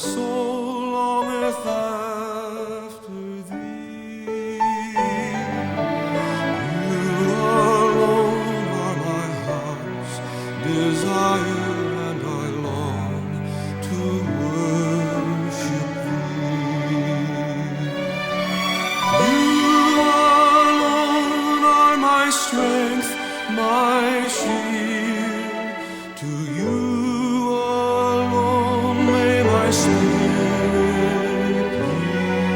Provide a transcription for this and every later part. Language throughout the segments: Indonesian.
soul longeth after thee. You alone are my heart's desire, and I long to worship thee. You alone are my strength, my shield. To you alone may my spirit yield.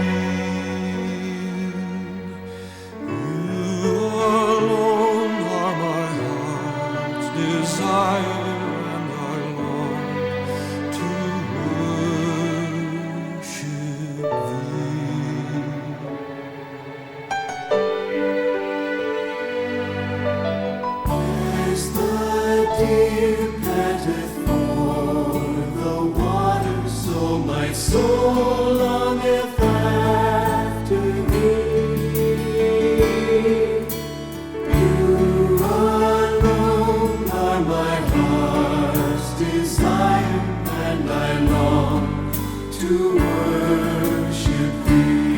You alone are my heart's desire, and I long to worship thee. As the deer panteth for the water, so my soul longeth after thee. You alone are my heart's desire, and I long to worship thee.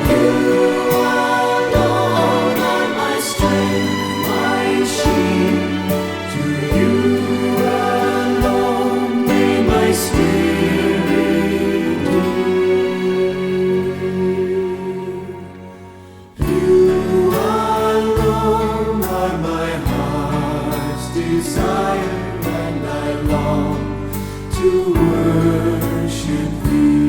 You alone are my strength, my shield. To you alone may my spirit yield. You alone are my heart's desire, and I long to worship thee.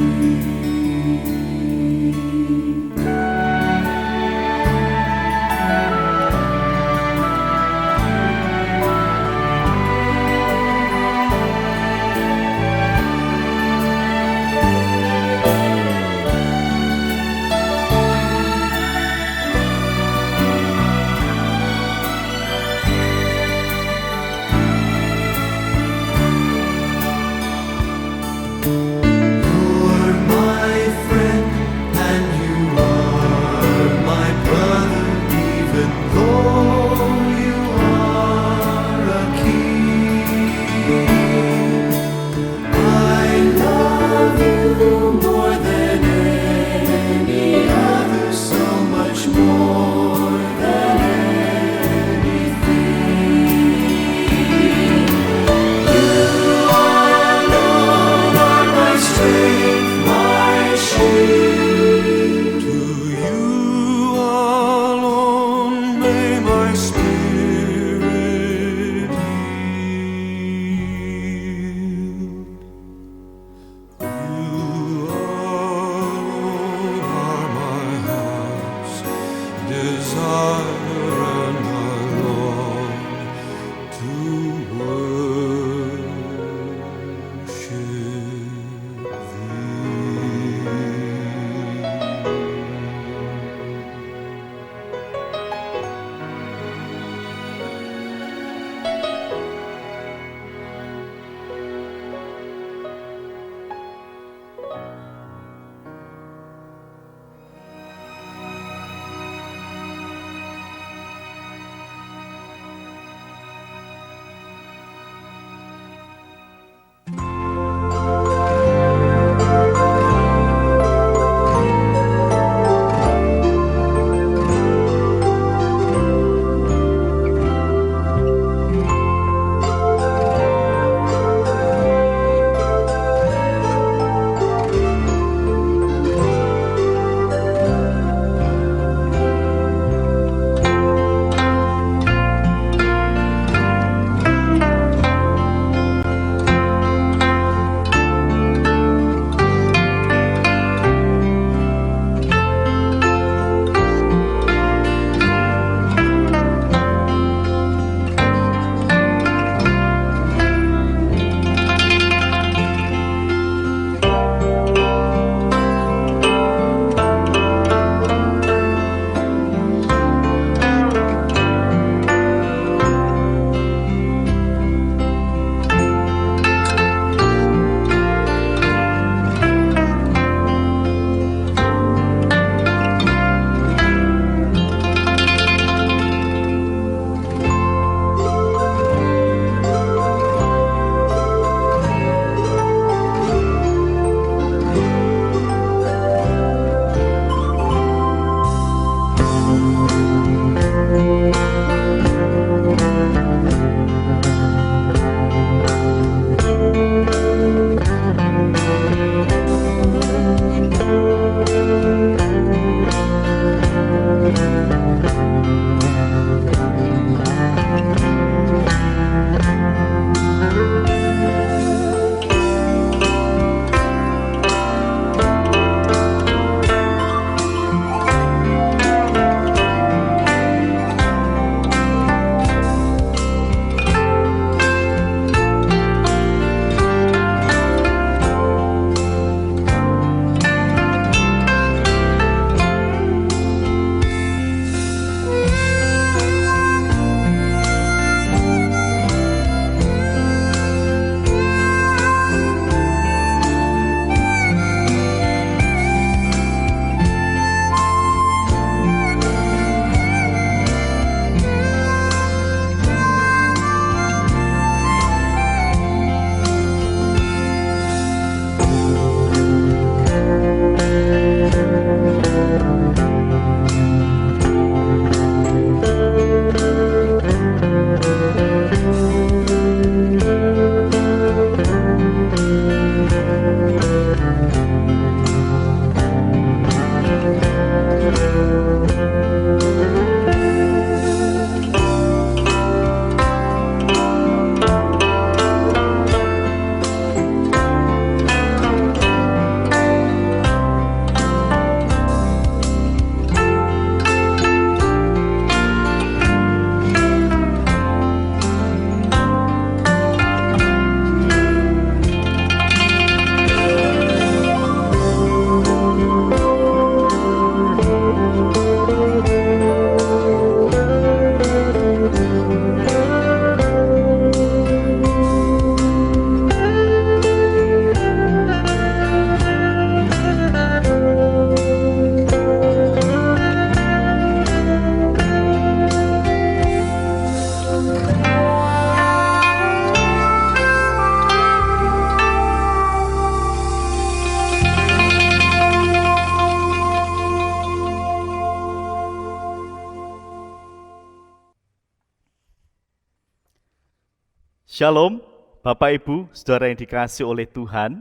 Shalom, Bapak Ibu, Saudara yang dikasihi oleh Tuhan.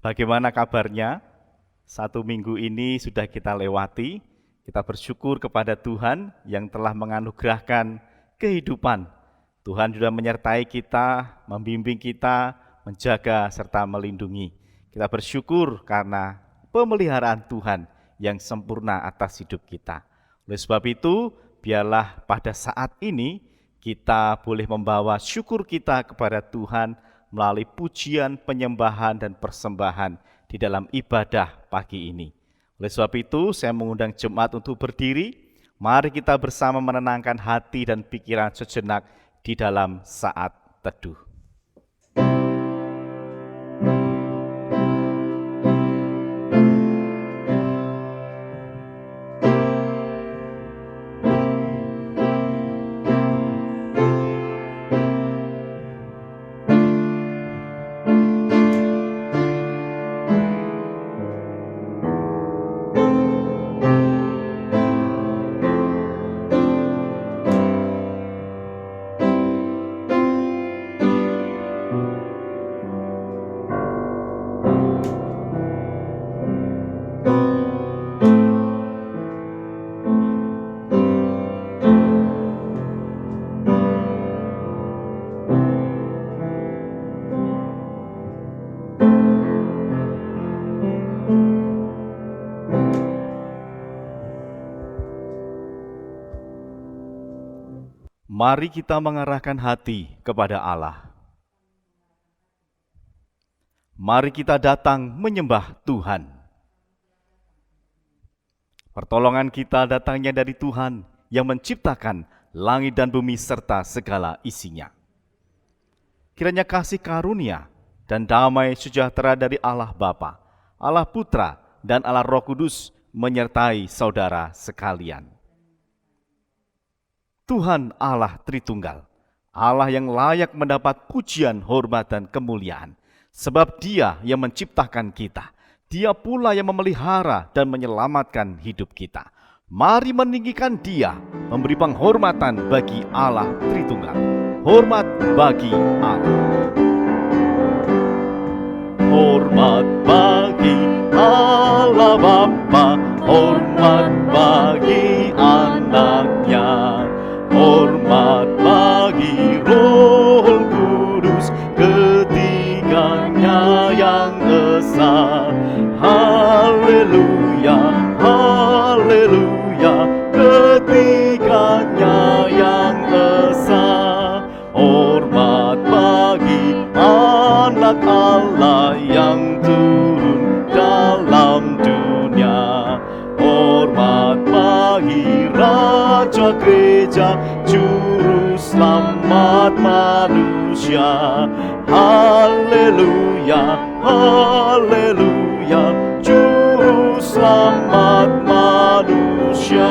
Bagaimana kabarnya? 1 minggu ini sudah kita lewati. Kita bersyukur kepada Tuhan yang telah menganugerahkan kehidupan. Tuhan sudah menyertai kita, membimbing kita, menjaga serta melindungi. Kita bersyukur karena pemeliharaan Tuhan yang sempurna atas hidup kita. Oleh sebab itu, biarlah pada saat ini kita boleh membawa syukur kita kepada Tuhan melalui pujian, penyembahan, dan persembahan di dalam ibadah pagi ini. Oleh sebab itu, saya mengundang jemaat untuk berdiri. Mari kita bersama menenangkan hati dan pikiran sejenak di dalam saat teduh. Mari kita mengarahkan hati kepada Allah. Mari kita datang menyembah Tuhan. Pertolongan kita datangnya dari Tuhan yang menciptakan langit dan bumi serta segala isinya. Kiranya kasih karunia dan damai sejahtera dari Allah Bapa, Allah Putra, dan Allah Roh Kudus menyertai saudara sekalian. Tuhan Allah Tritunggal, Allah yang layak mendapat pujian, hormat, dan kemuliaan. Sebab Dia yang menciptakan kita, Dia pula yang memelihara dan menyelamatkan hidup kita. Mari meninggikan Dia, memberi penghormatan bagi Allah Tritunggal. Hormat bagi Allah. Hormat bagi Allah Bapa, hormat bagi anaknya. Hormat bagi Roh Kudus, ketiganya yang esa. Haleluya, haleluya, ketiganya yang esa. Hormat bagi anak Allah yang turun dalam dunia. Hormat bagi Raja Gereja, Juru Selamat manusia. Haleluya, haleluya, Juru Selamat manusia.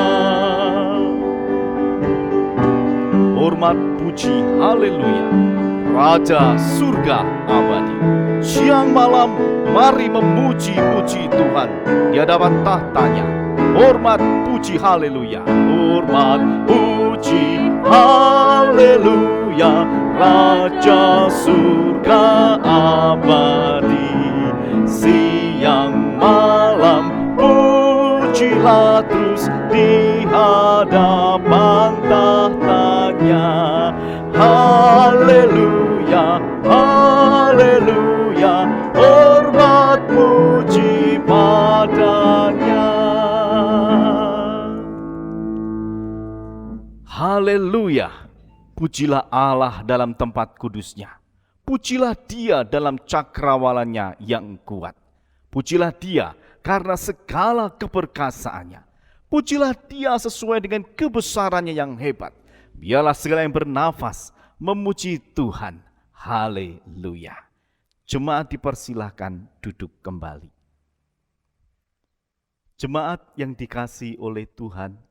Hormat puji, haleluya, Raja surga abadi. Siang malam mari memuji-puji Tuhan di hadapan tahtanya. Hormat puji, haleluya, hormat puji, haleluya, Raja surga abadi. Siang malam pujilah terus di hadapan tahtanya. Haleluya, haleluya, hormat puji padanya. Haleluya, pujilah Allah dalam tempat kudusnya. Pujilah Dia dalam cakrawalannya yang kuat. Pujilah Dia karena segala keperkasaannya. Pujilah Dia sesuai dengan kebesarannya yang hebat. Biarlah segala yang bernafas memuji Tuhan. Haleluya. Jemaat dipersilahkan duduk kembali. Jemaat yang dikasihi oleh Tuhan,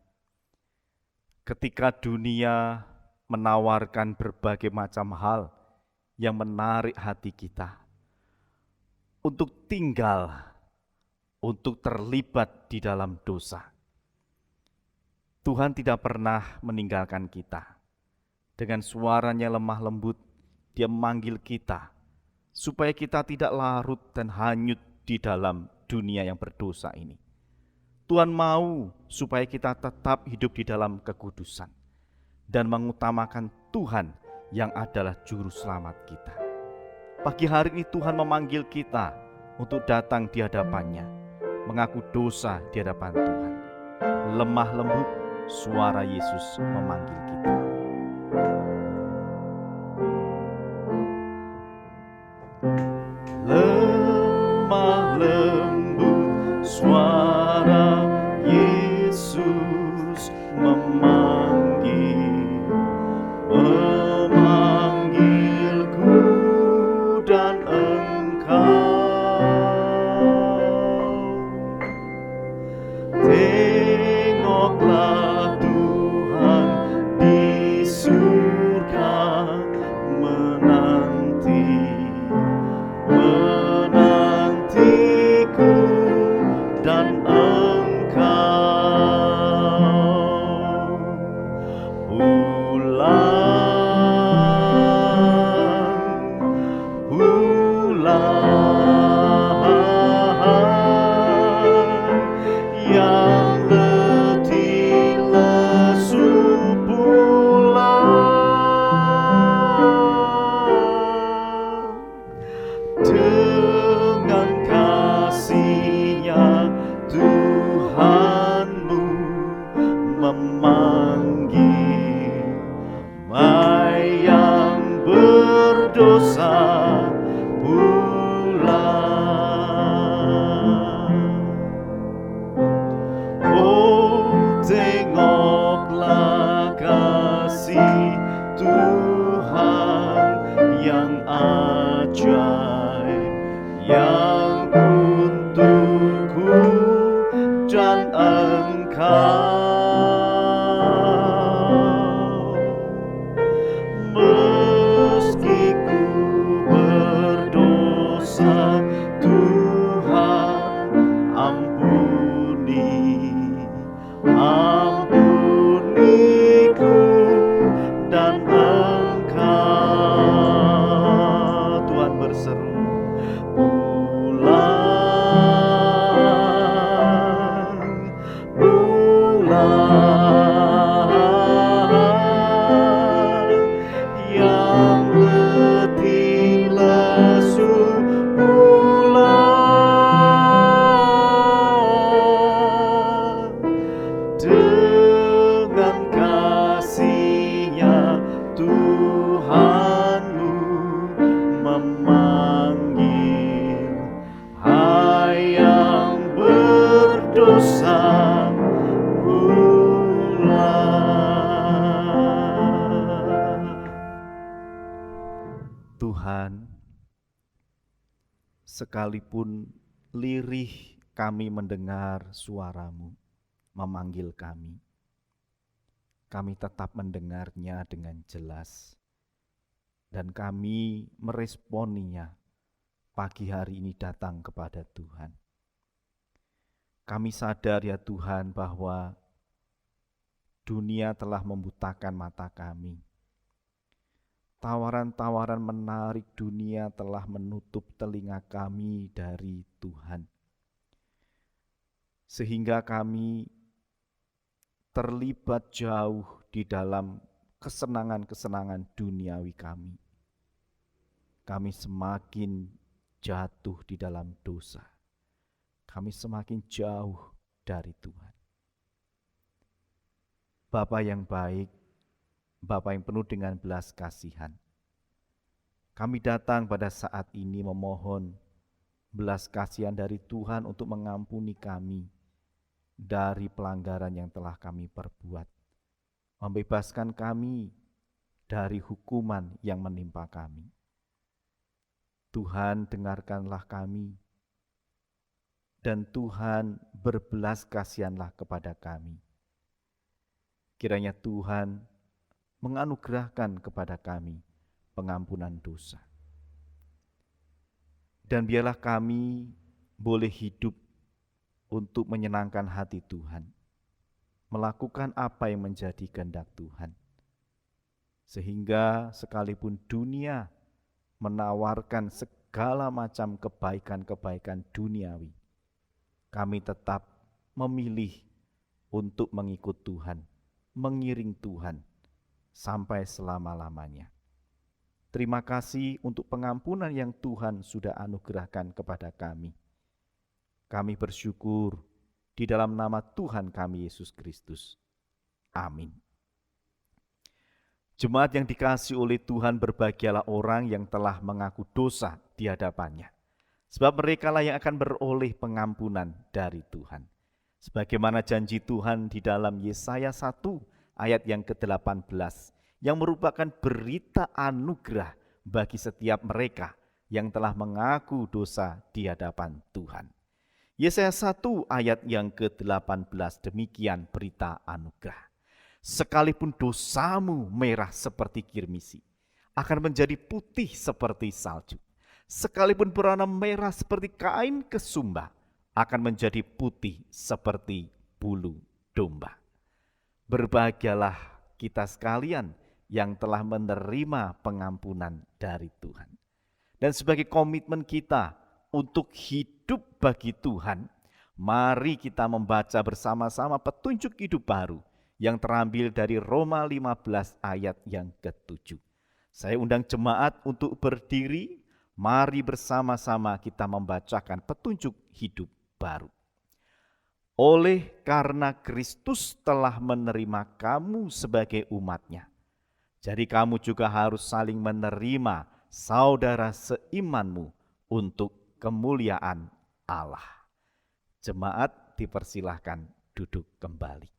ketika dunia menawarkan berbagai macam hal yang menarik hati kita untuk tinggal, untuk terlibat di dalam dosa, Tuhan tidak pernah meninggalkan kita. Dengan suaranya lemah lembut, Dia memanggil kita supaya kita tidak larut dan hanyut di dalam dunia yang berdosa ini. Tuhan mau supaya kita tetap hidup di dalam kekudusan dan mengutamakan Tuhan yang adalah juru selamat kita. Pagi hari ini Tuhan memanggil kita untuk datang di hadapannya, mengaku dosa di hadapan Tuhan. Lemah lembut suara Yesus memanggil kita. Lemah lembut suara Yesus memanggilku dan engkau. Tengoklah Tuhan di surga menantiku dan yang letih lesu pulang dengan kasih-Nya Tuhanmu memanggil mai yang berdosa pulang. Tengoklah kasih Tuhan yang ajaib, yang untukku dan engkau. Meski ku berdosa, Tuhan ampuniku dan engkau. Tuhan berseru, pulang yang letih lesu pulang dengan kasih-Nya Tuhanmu memanggil hai yang berdosa pulang. Tuhan, sekalipun lirih kami mendengar suara-Mu memanggil kami tetap mendengarnya dengan jelas dan kami meresponinya pagi hari ini datang kepada Tuhan. Kami sadar ya Tuhan bahwa dunia telah membutakan mata kami. Tawaran-tawaran menarik dunia telah menutup telinga kami dari Tuhan. Sehingga kami terlibat jauh di dalam kesenangan-kesenangan duniawi kami. Kami semakin jatuh di dalam dosa. Kami semakin jauh dari Tuhan. Bapa yang baik, Bapa yang penuh dengan belas kasihan, kami datang pada saat ini memohon belas kasihan dari Tuhan untuk mengampuni kami dari pelanggaran yang telah kami perbuat, membebaskan kami dari hukuman yang menimpa kami. Tuhan, dengarkanlah kami, dan Tuhan berbelas kasihanlah kepada kami. Kiranya Tuhan menganugerahkan kepada kami pengampunan dosa. Dan biarlah kami boleh hidup untuk menyenangkan hati Tuhan, melakukan apa yang menjadi kehendak Tuhan. Sehingga sekalipun dunia menawarkan segala macam kebaikan-kebaikan duniawi, kami tetap memilih untuk mengikut Tuhan, mengiring Tuhan sampai selama-lamanya. Terima kasih untuk pengampunan yang Tuhan sudah anugerahkan kepada kami. Kami bersyukur di dalam nama Tuhan kami Yesus Kristus. Amin. Jemaat yang dikasihi oleh Tuhan, berbahagialah orang yang telah mengaku dosa di hadapannya, sebab merekalah yang akan beroleh pengampunan dari Tuhan. Sebagaimana janji Tuhan di dalam Yesaya 1 ayat yang ke-18, yang merupakan berita anugerah bagi setiap mereka yang telah mengaku dosa di hadapan Tuhan. Yesaya 1 ayat yang ke-18 demikian berita anugerah. Sekalipun dosamu merah seperti kirmisi, akan menjadi putih seperti salju. Sekalipun berwarna merah seperti kain kesumba, akan menjadi putih seperti bulu domba. Berbahagialah kita sekalian yang telah menerima pengampunan dari Tuhan. Dan sebagai komitmen kita untuk hidup bagi Tuhan, mari kita membaca bersama-sama petunjuk hidup baru yang terambil dari Roma 15 ayat yang ke-7. Saya undang jemaat untuk berdiri, mari bersama-sama kita membacakan petunjuk hidup baru. Oleh karena Kristus telah menerima kamu sebagai umat-Nya, jadi kamu juga harus saling menerima saudara seimanmu untuk kemuliaan Allah. Jemaat dipersilahkan duduk kembali.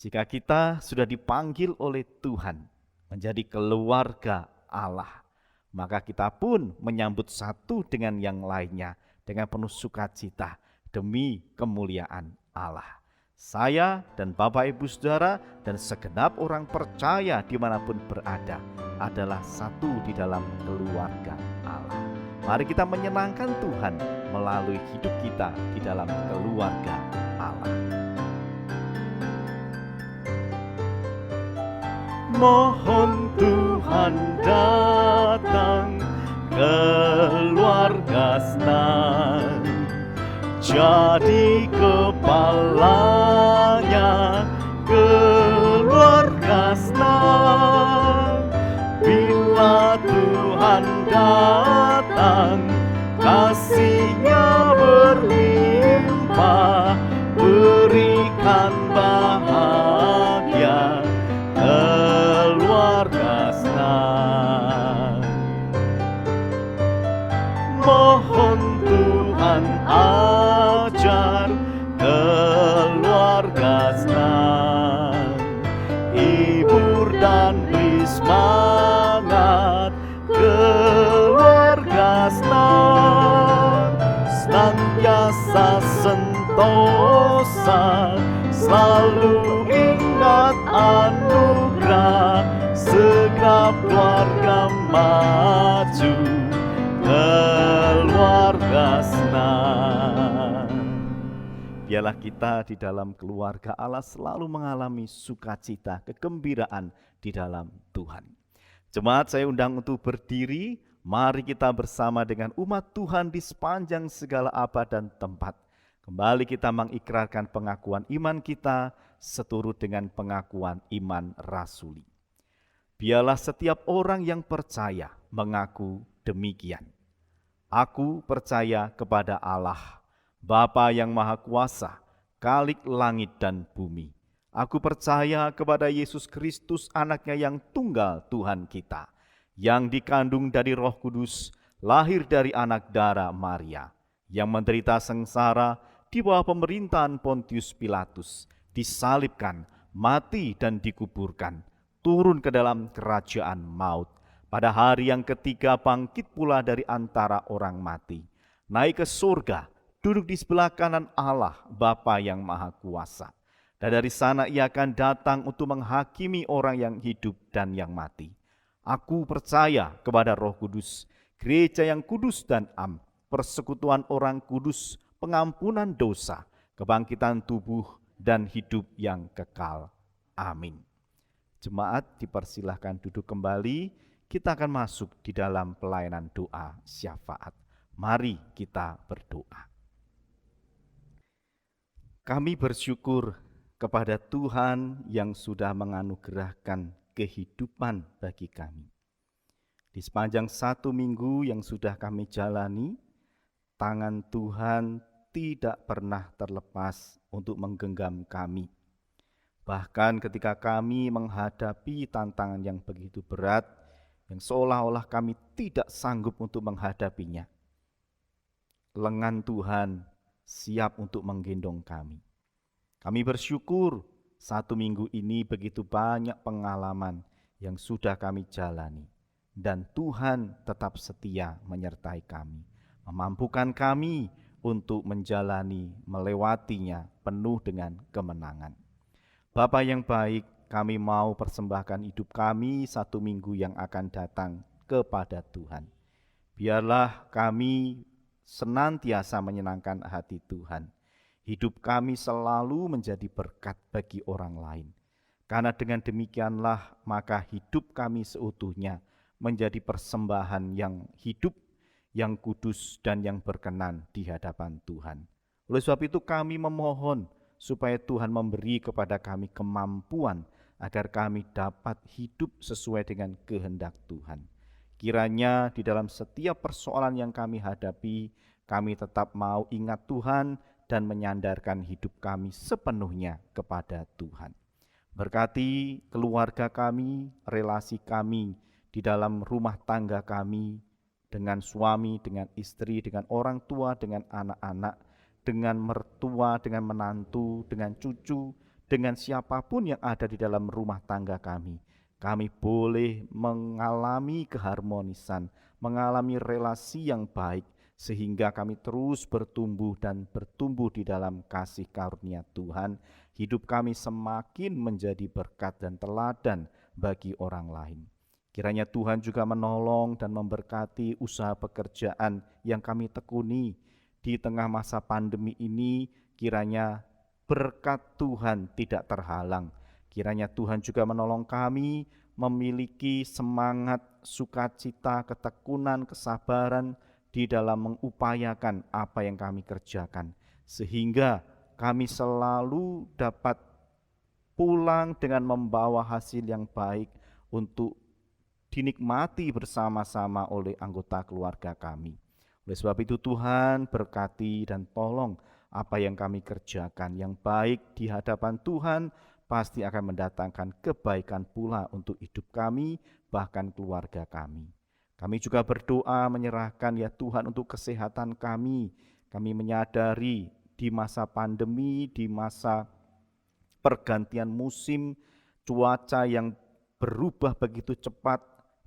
Jika kita sudah dipanggil oleh Tuhan menjadi keluarga Allah, maka kita pun menyambut satu dengan yang lainnya dengan penuh sukacita demi kemuliaan Allah. Saya dan Bapak Ibu Saudara dan segenap orang percaya dimanapun berada adalah satu di dalam keluarga Allah. Mari kita menyenangkan Tuhan melalui hidup kita di dalam keluarga Allah. Mohon Tuhan datang, keluarga senang, jadi kepalanya keluarga senang. Bila Tuhan datang, kasih-Nya berlimpah, berikan bahagia keluarga senang. Mohon Tuhan ajar keluarga senang, hibur dan beri semangat keluarga senang. Senantiasa sentosa, selalu ingat anugerah, segera keluarga maju, keluarga senang. Biarlah kita di dalam keluarga Allah selalu mengalami sukacita, kegembiraan di dalam Tuhan. Jemaat, saya undang untuk berdiri. Mari kita bersama dengan umat Tuhan di sepanjang segala abad dan tempat. Kembali kita mengikrarkan pengakuan iman kita seturut dengan pengakuan iman rasuli. Biarlah setiap orang yang percaya mengaku demikian. Aku percaya kepada Allah, Bapa yang Maha Kuasa, Khalik langit dan bumi. Aku percaya kepada Yesus Kristus, Anak-Nya yang tunggal Tuhan kita, yang dikandung dari Roh Kudus, lahir dari anak darah Maria, yang menderita sengsara di bawah pemerintahan Pontius Pilatus, disalibkan, mati dan dikuburkan, turun ke dalam kerajaan maut. Pada hari yang ketiga bangkit pula dari antara orang mati, naik ke surga, duduk di sebelah kanan Allah Bapa yang Maha Kuasa. Dan dari sana Ia akan datang untuk menghakimi orang yang hidup dan yang mati. Aku percaya kepada Roh Kudus, gereja yang kudus dan am, persekutuan orang kudus, pengampunan dosa, kebangkitan tubuh dan hidup yang kekal. Amin. Jemaat dipersilahkan duduk kembali. kita akan masuk di dalam pelayanan doa syafaat. Mari kita berdoa. Kami bersyukur kepada Tuhan yang sudah menganugerahkan kehidupan bagi kami. Di sepanjang 1 minggu yang sudah kami jalani, tangan Tuhan tidak pernah terlepas untuk menggenggam kami. Bahkan ketika kami menghadapi tantangan yang begitu berat, yang seolah-olah kami tidak sanggup untuk menghadapinya, lengan Tuhan siap untuk menggendong kami. Kami bersyukur 1 minggu ini begitu banyak pengalaman yang sudah kami jalani. Dan Tuhan tetap setia menyertai kami, memampukan kami untuk menjalani, melewatinya penuh dengan kemenangan. Bapa yang baik, kami mau persembahkan hidup kami 1 minggu yang akan datang kepada Tuhan. Biarlah kami senantiasa menyenangkan hati Tuhan. Hidup kami selalu menjadi berkat bagi orang lain. Karena dengan demikianlah maka hidup kami seutuhnya menjadi persembahan yang hidup, yang kudus, dan yang berkenan di hadapan Tuhan. Oleh sebab itu kami memohon supaya Tuhan memberi kepada kami kemampuan agar kami dapat hidup sesuai dengan kehendak Tuhan. Kiranya di dalam setiap persoalan yang kami hadapi, kami tetap mau ingat Tuhan dan menyandarkan hidup kami sepenuhnya kepada Tuhan. Berkati keluarga kami, relasi kami, di dalam rumah tangga kami, dengan suami, dengan istri, dengan orang tua, dengan anak-anak, dengan mertua, dengan menantu, dengan cucu, dengan siapapun yang ada di dalam rumah tangga kami. Kami boleh mengalami keharmonisan, mengalami relasi yang baik, sehingga kami terus bertumbuh dan bertumbuh di dalam kasih karunia Tuhan. Hidup kami semakin menjadi berkat dan teladan bagi orang lain. Kiranya Tuhan juga menolong dan memberkati usaha pekerjaan yang kami tekuni di tengah masa pandemi ini. Kiranya berkat Tuhan tidak terhalang. Kiranya Tuhan juga menolong kami memiliki semangat, sukacita, ketekunan, kesabaran di dalam mengupayakan apa yang kami kerjakan, sehingga kami selalu dapat pulang dengan membawa hasil yang baik untuk dinikmati bersama-sama oleh anggota keluarga kami. Oleh sebab itu Tuhan berkati dan tolong apa yang kami kerjakan yang baik di hadapan Tuhan pasti akan mendatangkan kebaikan pula untuk hidup kami, bahkan keluarga kami. Kami juga berdoa menyerahkan ya Tuhan untuk kesehatan kami. Kami menyadari di masa pandemi, di masa pergantian musim, cuaca yang berubah begitu cepat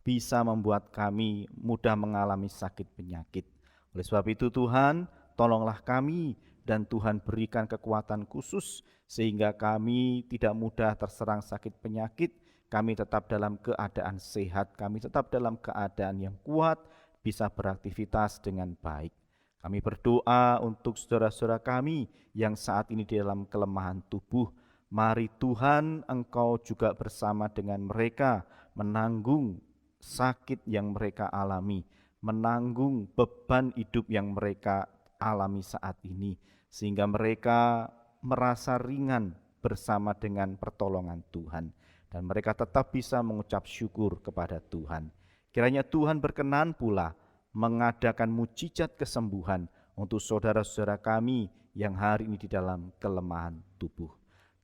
bisa membuat kami mudah mengalami sakit penyakit. Oleh sebab itu Tuhan, tolonglah kami dan Tuhan berikan kekuatan khusus sehingga kami tidak mudah terserang sakit penyakit, kami tetap dalam keadaan sehat, kami tetap dalam keadaan yang kuat, bisa beraktivitas dengan baik. Kami berdoa untuk saudara-saudara kami yang saat ini di dalam kelemahan tubuh. Mari Tuhan, Engkau juga bersama dengan mereka menanggung sakit yang mereka alami, menanggung beban hidup yang mereka alami saat ini, sehingga mereka merasa ringan bersama dengan pertolongan Tuhan, dan mereka tetap bisa mengucap syukur kepada Tuhan. Kiranya Tuhan berkenan pula mengadakan mujizat kesembuhan untuk saudara-saudara kami yang hari ini di dalam kelemahan tubuh.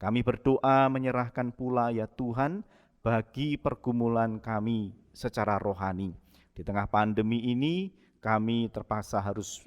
Kami berdoa menyerahkan pula ya Tuhan bagi pergumulan kami secara rohani. Di tengah pandemi ini kami terpaksa harus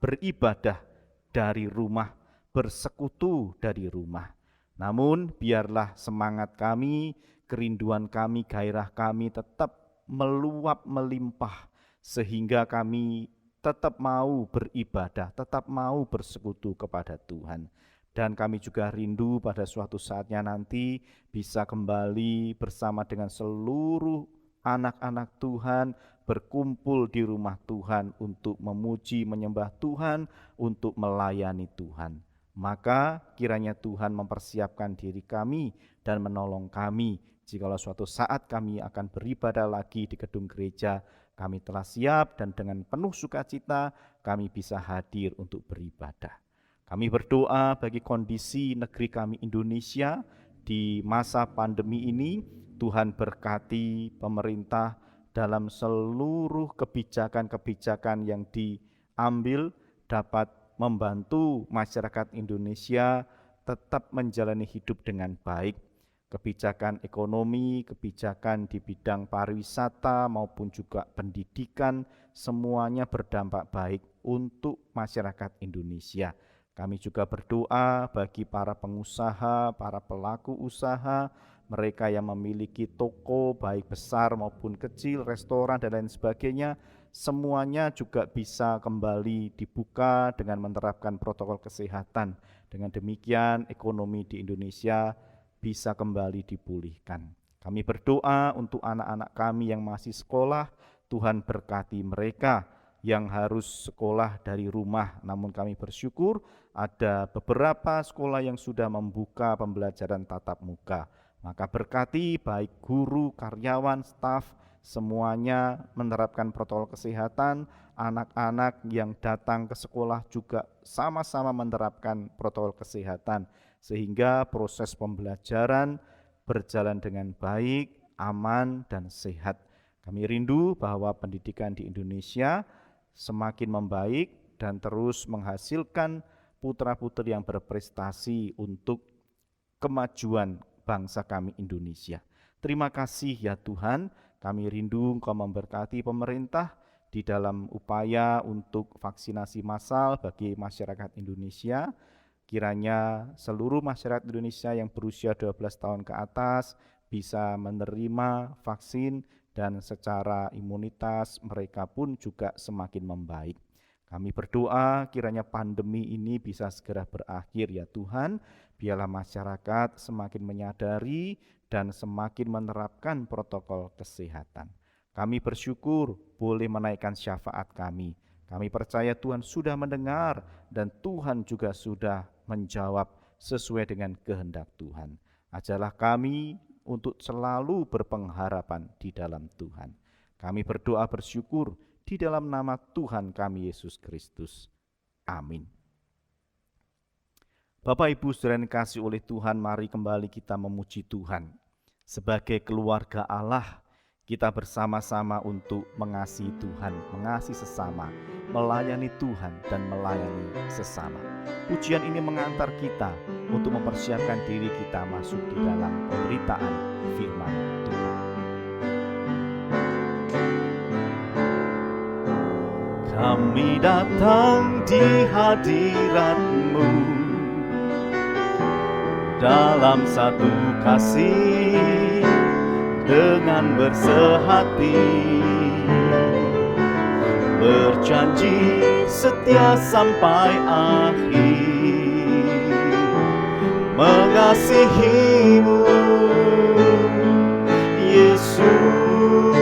beribadah dari rumah, bersekutu dari rumah. Namun biarlah semangat kami, kerinduan kami, gairah kami tetap meluap melimpah sehingga kami tetap mau beribadah, tetap mau bersekutu kepada Tuhan. Dan kami juga rindu pada suatu saatnya nanti bisa kembali bersama dengan seluruh anak-anak Tuhan berkumpul di rumah Tuhan untuk memuji, menyembah Tuhan, untuk melayani Tuhan. Maka kiranya Tuhan mempersiapkan diri kami dan menolong kami Jikalau suatu saat kami akan beribadah lagi di gedung gereja, kami telah siap dan dengan penuh sukacita kami bisa hadir untuk beribadah. Kami berdoa bagi kondisi negeri kami Indonesia di masa pandemi ini. Tuhan berkati pemerintah dalam seluruh kebijakan-kebijakan yang diambil dapat membantu masyarakat Indonesia tetap menjalani hidup dengan baik. Kebijakan ekonomi, kebijakan di bidang pariwisata maupun juga pendidikan, semuanya berdampak baik untuk masyarakat Indonesia. Kami juga berdoa bagi para pengusaha, para pelaku usaha, mereka yang memiliki toko baik besar maupun kecil, restoran dan lain sebagainya, semuanya juga bisa kembali dibuka dengan menerapkan protokol kesehatan. Dengan demikian ekonomi di Indonesia bisa kembali dipulihkan. Kami berdoa untuk anak-anak kami yang masih sekolah, Tuhan berkati mereka yang harus sekolah dari rumah. Namun kami bersyukur ada beberapa sekolah yang sudah membuka pembelajaran tatap muka. Maka berkati baik guru, karyawan, staf, semuanya menerapkan protokol kesehatan. Anak-anak yang datang ke sekolah juga sama-sama menerapkan protokol kesehatan, sehingga proses pembelajaran berjalan dengan baik, aman, dan sehat. Kami rindu bahwa pendidikan di Indonesia semakin membaik dan terus menghasilkan putra-putri yang berprestasi untuk kemajuan bangsa kami Indonesia. Terima kasih ya Tuhan, kami rindu Engkau memberkati pemerintah di dalam upaya untuk vaksinasi massal bagi masyarakat Indonesia. Kiranya seluruh masyarakat Indonesia yang berusia 12 tahun ke atas bisa menerima vaksin dan secara imunitas mereka pun juga semakin membaik. Kami berdoa kiranya pandemi ini bisa segera berakhir ya Tuhan. Biarlah masyarakat semakin menyadari dan semakin menerapkan protokol kesehatan. Kami bersyukur boleh menaikkan syafaat kami. Kami percaya Tuhan sudah mendengar dan Tuhan juga sudah menjawab sesuai dengan kehendak Tuhan. Ajarlah kami untuk selalu berpengharapan di dalam Tuhan. Kami berdoa bersyukur di dalam nama Tuhan kami Yesus Kristus. Amin. Bapak Ibu saudara yang dikasihi oleh Tuhan, mari kembali kita memuji Tuhan. Sebagai keluarga Allah, kita bersama-sama untuk mengasihi Tuhan, mengasihi sesama, melayani Tuhan dan melayani sesama. Pujian ini mengantar kita untuk mempersiapkan diri kita masuk di dalam pemberitaan firman Tuhan. Kami datang di hadirat-Mu dalam satu kasih dengan bersehati, berjanji setia sampai akhir, mengasihi-Mu Yesus.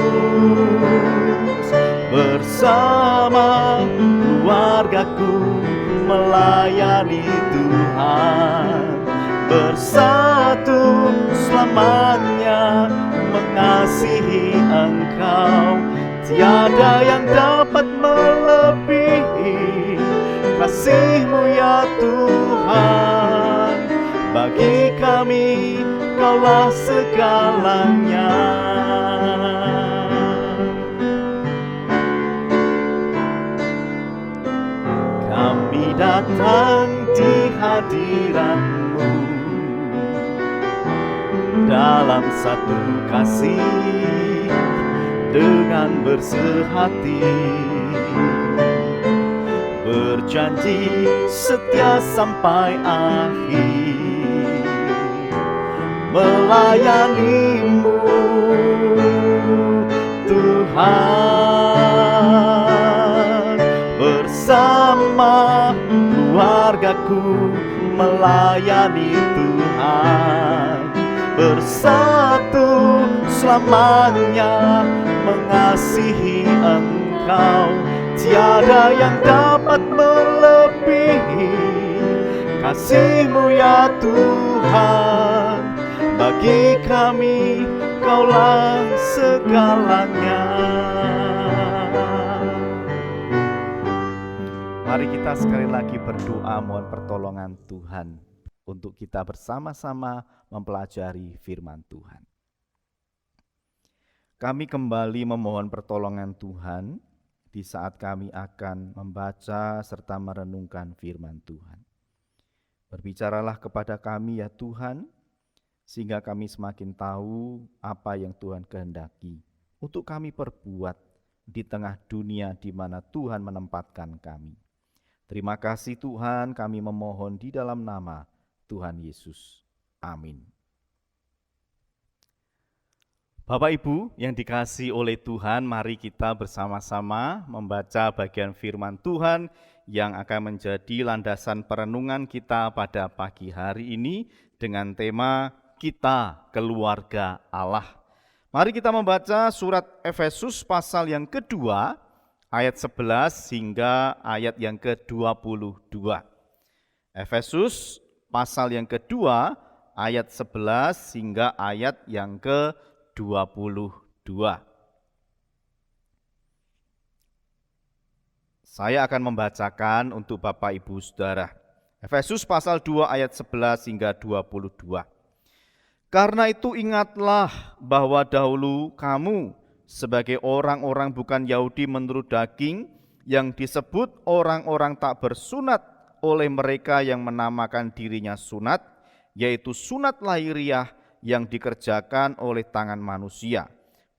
Bersama keluargaku melayani Tuhan, bersatu selamanya mengasihi Engkau. Tiada yang dapat melebihi kasih-Mu ya Tuhan. Bagi kami Kaulah segalanya. Kami datang di hadirat-Mu dalam satu kasih dengan bersehati, berjanji setia sampai akhir, melayani-Mu Tuhan. Bersama keluargaku melayani Tuhan, bersatu selamanya mengasihi Engkau. Tiada yang dapat melebihi kasih-Mu ya Tuhan. Bagi kami Engkaulah segalanya. Mari kita sekali lagi berdoa mohon pertolongan Tuhan untuk kita bersama-sama mempelajari firman Tuhan. Kami kembali memohon pertolongan Tuhan di saat kami akan membaca serta merenungkan firman Tuhan. Berbicaralah kepada kami ya Tuhan, sehingga kami semakin tahu apa yang Tuhan kehendaki untuk kami perbuat di tengah dunia di mana Tuhan menempatkan kami. Terima kasih Tuhan, kami memohon di dalam nama Tuhan Yesus. Amin. Bapak Ibu yang dikasihi oleh Tuhan, mari kita bersama-sama membaca bagian firman Tuhan yang akan menjadi landasan perenungan kita pada pagi hari ini dengan tema Kita Keluarga Allah. Mari kita membaca surat Efesus pasal yang kedua, ayat 11 hingga ayat yang ke-22. Efesus pasal yang kedua, ayat 11 hingga ayat yang ke-22. Saya akan membacakan untuk Bapak Ibu Saudara. Efesus pasal 2 ayat 11 hingga 22. Karena itu ingatlah bahwa dahulu kamu sebagai orang-orang bukan Yahudi menurut daging yang disebut orang-orang tak bersunat oleh mereka yang menamakan dirinya sunat, yaitu sunat lahiriah yang dikerjakan oleh tangan manusia,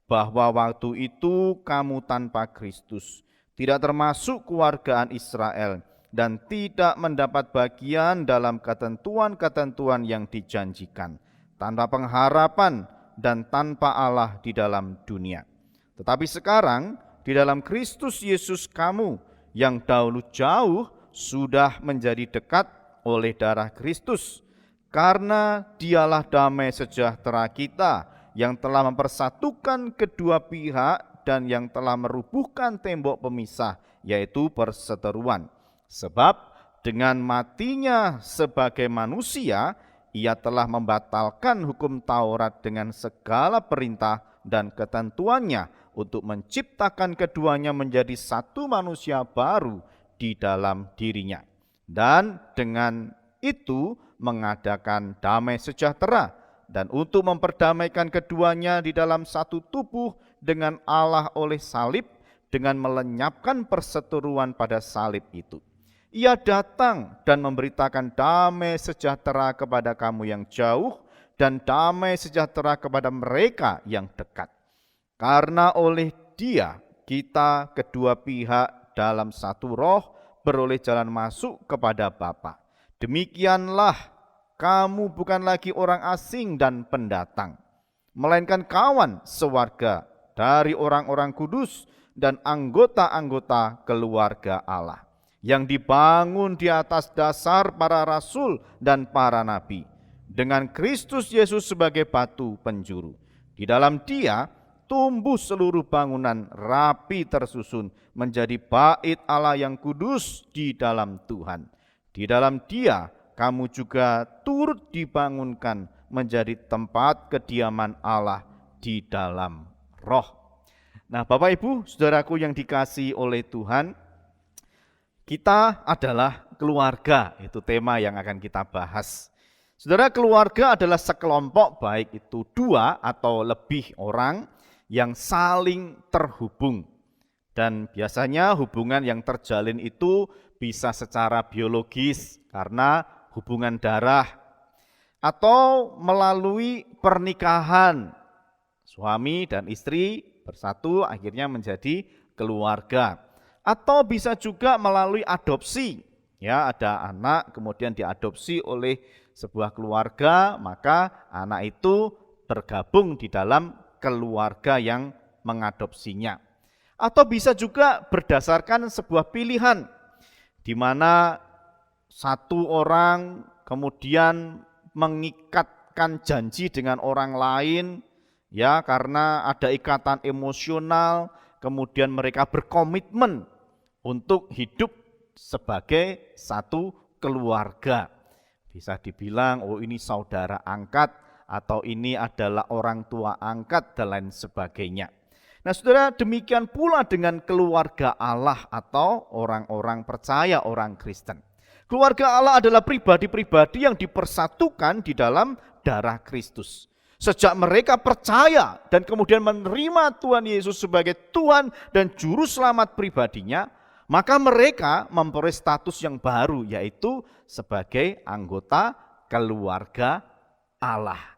bahwa waktu itu kamu tanpa Kristus, tidak termasuk keluargaan Israel, dan tidak mendapat bagian dalam ketentuan-ketentuan yang dijanjikan, tanpa pengharapan dan tanpa Allah di dalam dunia. Tetapi sekarang di dalam Kristus Yesus kamu yang dahulu jauh sudah menjadi dekat oleh darah Kristus, karena dialah damai sejahtera kita yang telah mempersatukan kedua pihak dan yang telah merubuhkan tembok pemisah, yaitu perseteruan. Sebab dengan matinya sebagai manusia, ia telah membatalkan hukum Taurat dengan segala perintah dan ketentuannya untuk menciptakan keduanya menjadi satu manusia baru di dalam dirinya. Dan dengan itu mengadakan damai sejahtera, dan untuk memperdamaikan keduanya di dalam satu tubuh dengan Allah oleh salib, dengan melenyapkan perseteruan pada salib itu. Ia datang dan memberitakan damai sejahtera kepada kamu yang jauh, dan damai sejahtera kepada mereka yang dekat. Karena oleh Dia kita kedua pihak dalam satu roh beroleh jalan masuk kepada Bapa. Demikianlah kamu bukan lagi orang asing dan pendatang, melainkan kawan sewarga dari orang-orang kudus dan anggota-anggota keluarga Allah, yang dibangun di atas dasar para rasul dan para nabi, dengan Kristus Yesus sebagai batu penjuru. Di dalam Dia tumbuh seluruh bangunan rapi tersusun menjadi bait Allah yang kudus di dalam Tuhan. Di dalam Dia kamu juga turut dibangunkan menjadi tempat kediaman Allah di dalam Roh. Nah, Bapak Ibu, saudaraku yang dikasihi oleh Tuhan, kita adalah keluarga, itu tema yang akan kita bahas. Saudara, keluarga adalah sekelompok, baik itu dua atau lebih orang yang saling terhubung. Dan biasanya hubungan yang terjalin itu bisa secara biologis karena hubungan darah, atau melalui pernikahan, suami dan istri bersatu akhirnya menjadi keluarga, atau bisa juga melalui adopsi. Ya, ada anak kemudian diadopsi oleh sebuah keluarga, maka anak itu tergabung di dalam keluarga yang mengadopsinya. Atau bisa juga berdasarkan sebuah pilihan, di mana satu orang kemudian mengikatkan janji dengan orang lain, ya, karena ada ikatan emosional, kemudian mereka berkomitmen untuk hidup sebagai satu keluarga. Bisa dibilang, oh ini saudara angkat atau ini adalah orang tua angkat dan lain sebagainya. Nah saudara, demikian pula dengan keluarga Allah atau orang-orang percaya, orang Kristen. Keluarga Allah adalah pribadi-pribadi yang dipersatukan di dalam darah Kristus. Sejak mereka percaya dan kemudian menerima Tuhan Yesus sebagai Tuhan dan Juru Selamat pribadinya, maka mereka memperoleh status yang baru, yaitu sebagai anggota keluarga Allah.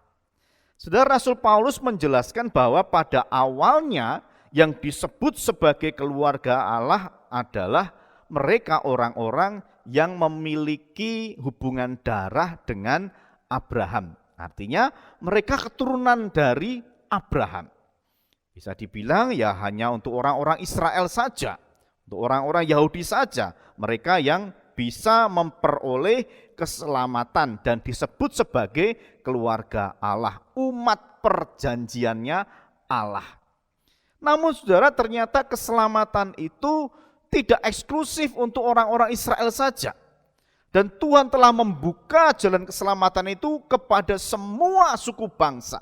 Saudara, Rasul Paulus menjelaskan bahwa pada awalnya yang disebut sebagai keluarga Allah adalah mereka orang-orang yang memiliki hubungan darah dengan Abraham. Artinya mereka keturunan dari Abraham. Bisa dibilang ya hanya untuk orang-orang Israel saja, untuk orang-orang Yahudi saja, mereka yang bisa memperoleh keselamatan dan disebut sebagai keluarga Allah, umat perjanjiannya Allah. Namun saudara, ternyata keselamatan itu tidak eksklusif untuk orang-orang Israel saja. Dan Tuhan telah membuka jalan keselamatan itu kepada semua suku bangsa.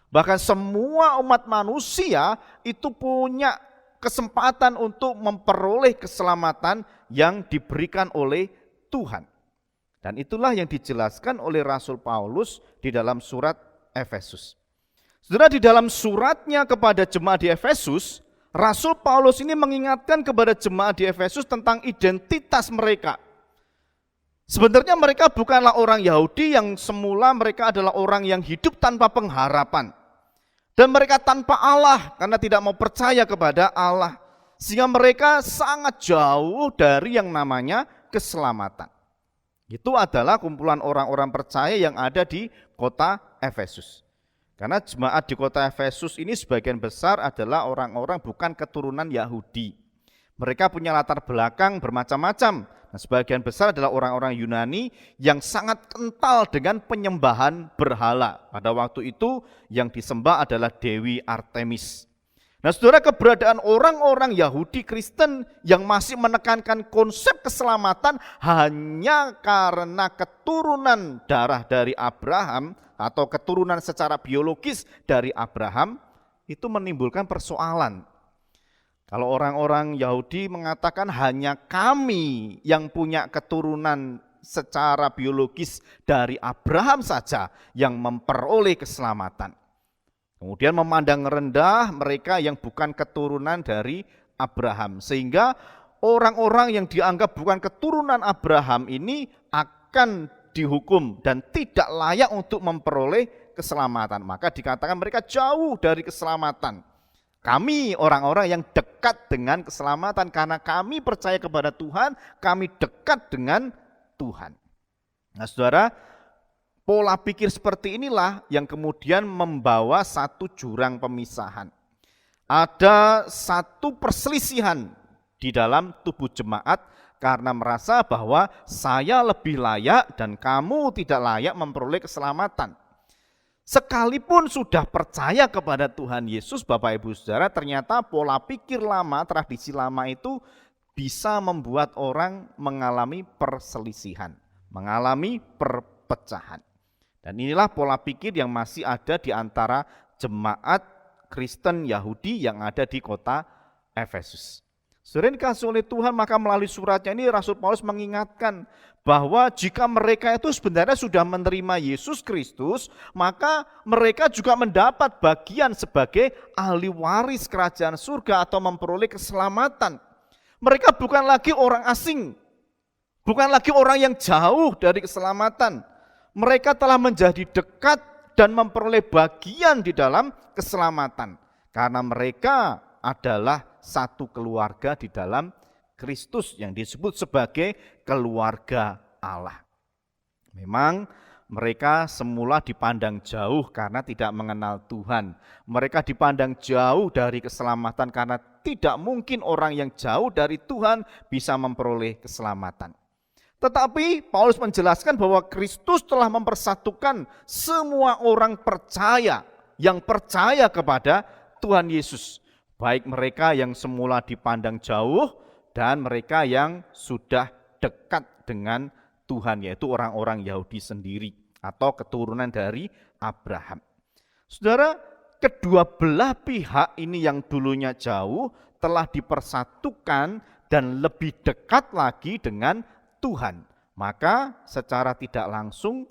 Bahkan semua umat manusia itu punya kesempatan untuk memperoleh keselamatan yang diberikan oleh Tuhan. Dan itulah yang dijelaskan oleh Rasul Paulus di dalam surat Efesus. Saudara, di dalam suratnya kepada jemaat di Efesus, Rasul Paulus ini mengingatkan kepada jemaat di Efesus tentang identitas mereka. Sebenarnya mereka bukanlah orang Yahudi yang semula mereka adalah orang yang hidup tanpa pengharapan. Dan mereka tanpa Allah karena tidak mau percaya kepada Allah. Sehingga mereka sangat jauh dari yang namanya keselamatan. Itu adalah kumpulan orang-orang percaya yang ada di kota Efesus. Karena jemaat di kota Efesus ini sebagian besar adalah orang-orang bukan keturunan Yahudi. Mereka punya latar belakang bermacam-macam. Nah, sebagian besar adalah orang-orang Yunani yang sangat kental dengan penyembahan berhala. Pada waktu itu yang disembah adalah Dewi Artemis. Nah saudara, keberadaan orang-orang Yahudi Kristen yang masih menekankan konsep keselamatan hanya karena keturunan darah dari Abraham atau keturunan secara biologis dari Abraham, itu menimbulkan persoalan. Kalau orang-orang Yahudi mengatakan hanya kami yang punya keturunan secara biologis dari Abraham saja yang memperoleh keselamatan. Kemudian memandang rendah mereka yang bukan keturunan dari Abraham. Sehingga orang-orang yang dianggap bukan keturunan Abraham ini akan dihukum dan tidak layak untuk memperoleh keselamatan. Maka dikatakan mereka jauh dari keselamatan. Kami orang-orang yang dekat dengan keselamatan karena kami percaya kepada Tuhan, kami dekat dengan Tuhan. Nah saudara, pola pikir seperti inilah yang kemudian membawa satu jurang pemisahan. Ada satu perselisihan di dalam tubuh jemaat karena merasa bahwa saya lebih layak dan kamu tidak layak memperoleh keselamatan. Sekalipun sudah percaya kepada Tuhan Yesus, Bapak Ibu Saudara, ternyata pola pikir lama, tradisi lama itu bisa membuat orang mengalami perselisihan, mengalami perpecahan. Dan inilah pola pikir yang masih ada di antara jemaat Kristen Yahudi yang ada di kota Efesus. Saudara dikasihi oleh Tuhan, maka melalui suratnya ini Rasul Paulus mengingatkan bahwa jika mereka itu sebenarnya sudah menerima Yesus Kristus, maka mereka juga mendapat bagian sebagai ahli waris kerajaan surga atau memperoleh keselamatan. Mereka bukan lagi orang asing, bukan lagi orang yang jauh dari keselamatan. Mereka telah menjadi dekat dan memperoleh bagian di dalam keselamatan. Karena mereka adalah satu keluarga di dalam Kristus yang disebut sebagai keluarga Allah. Memang mereka semula dipandang jauh karena tidak mengenal Tuhan. Mereka dipandang jauh dari keselamatan karena tidak mungkin orang yang jauh dari Tuhan bisa memperoleh keselamatan. Tetapi Paulus menjelaskan bahwa Kristus telah mempersatukan semua orang percaya yang percaya kepada Tuhan Yesus. Baik mereka yang semula dipandang jauh dan mereka yang sudah dekat dengan Tuhan, yaitu orang-orang Yahudi sendiri. atau keturunan dari Abraham. Saudara, kedua belah pihak ini yang dulunya jauh telah dipersatukan dan lebih dekat lagi dengan Tuhan. Maka secara tidak langsung